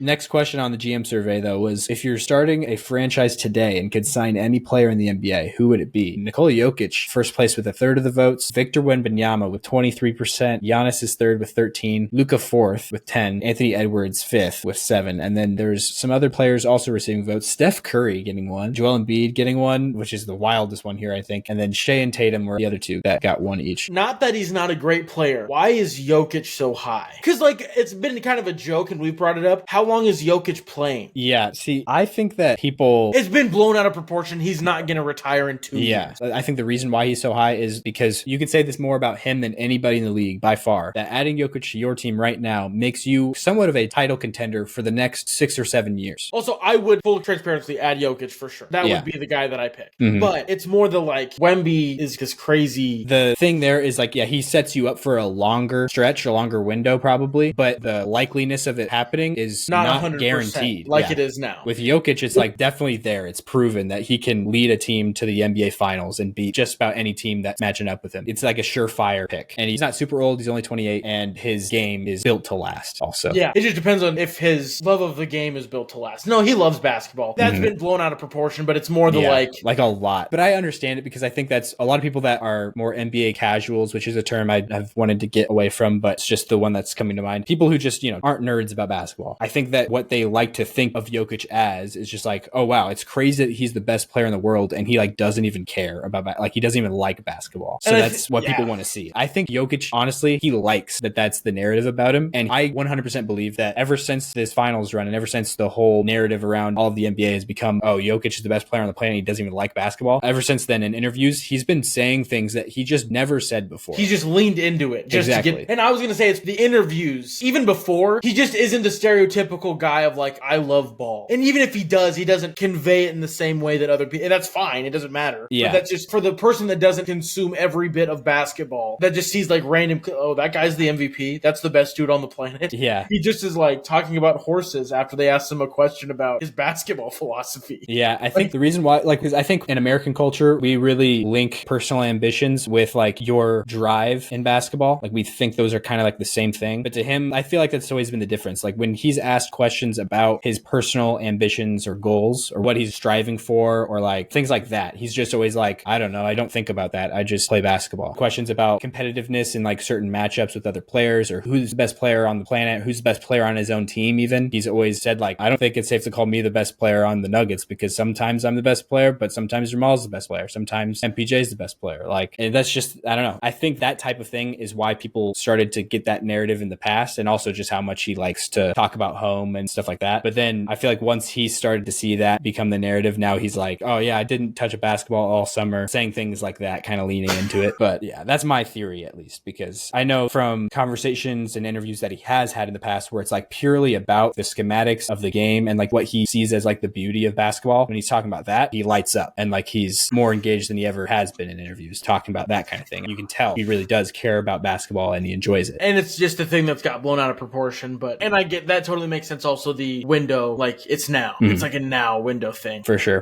Next question on the GM survey, though, was if you're starting a franchise today and could sign any player in the NBA, who would it be? Nikola Jokic, first place with a third of the votes. Victor Wembanyama with 23%. Giannis is third with 13. Luka fourth with 10. Anthony Edwards fifth with 7. And then there's some other players also receiving votes. Steph Curry getting one. Joel Embiid getting one, which is the wildest one here, I think. And then Shea and Tatum were the other two that got one each. Not that he's not a great player. Why is Jokic so high? Because, it's been kind of a joke, and we've brought it up. How long is Jokic playing? Yeah, see, I think that people... It's been blown out of proportion. He's not going to retire in 2 years. I think the reason why he's so high is because you could say this more about him than anybody in the league by far, that adding Jokic to your team right now makes you somewhat of a title contender for the next 6 or 7 years. Also, I would, full transparency, add Jokic for sure. That would be the guy that I pick. Mm-hmm. But it's more the Wemby is just crazy. The thing there is he sets you up for a longer stretch, a longer window probably, but the likeliness of it happening is not guaranteed. It is now. With Jokic, it's definitely there. It's proven that he can lead a team to the NBA Finals and beat just about any team that's matching up with him. It's like a surefire pick. And he's not super old. He's only 28, and his game is built to last also. Yeah, it just depends on if his love of the game is built to last. No, he loves basketball. That's been blown out of proportion, but it's more the like a lot. But I understand it because I think that's a lot of people that are more NBA casuals, which is a term I've wanted to get away from, but it's just the one that's coming to mind. People who just, aren't nerds about basketball. I think that what they like to think of Jokic as is just oh wow, it's crazy that he's the best player in the world and he doesn't even care about he doesn't even like basketball. So that's what people want to see. I think Jokic, honestly, he likes that's the narrative about him. And I 100% believe that ever since this finals run and ever since the whole narrative around all of the NBA has become, oh, Jokic is the best player on the planet, he doesn't even like basketball. Ever since then in interviews, he's been saying things that he just never said before. He just leaned into it. And I was going to say it's the interviews. Even before, he just isn't the stereotypical guy of I love ball. And even if he does, he doesn't convey it in the same way that other people, and that's fine. It doesn't matter. Yeah. But that's just for the person that doesn't consume every bit of basketball, that just sees random, oh, that guy's the MVP. That's the best dude on the planet. Yeah. He just is talking about horses after they asked him a question about his basketball philosophy. Yeah. I think the reason why, because I think in American culture, we really link personal ambitions with your drive in basketball. We think those are kind of the same thing. But to him, I feel that's always been the difference. When he's asked questions about his personal ambitions or goals or what he's striving for or things like that, he's just always I don't know. I don't think about that. I just play basketball. Questions about competitiveness in certain matchups with other players or who's the best player on the planet, who's the best player on his own team even. He's always said I don't think it's safe to call me the best player on the Nuggets because sometimes I'm the best player, but sometimes Jamal's the best player. Sometimes MPJ's the best player. And that's just, I don't know. I think that type of thing is why people started to get that narrative in the past, and also just how much he likes to talk about home and stuff like that. But then I feel once he started to see that become the narrative, now he's oh yeah, I didn't touch a basketball all summer, saying things like that, kind of leaning into it. But yeah, that's my theory at least, because I know from conversations and interviews that he has had in the past where it's purely about the schematics of the game and what he sees as the beauty of basketball. When he's talking about that, he lights up and he's more engaged than he ever has been in interviews talking about that kind of thing. You can tell he really does care about basketball and he enjoys it. And it's just a thing that's got blown out of proportion. And I get that totally makes sense. Also the window, it's now. Mm-hmm. It's a now window thing. For sure.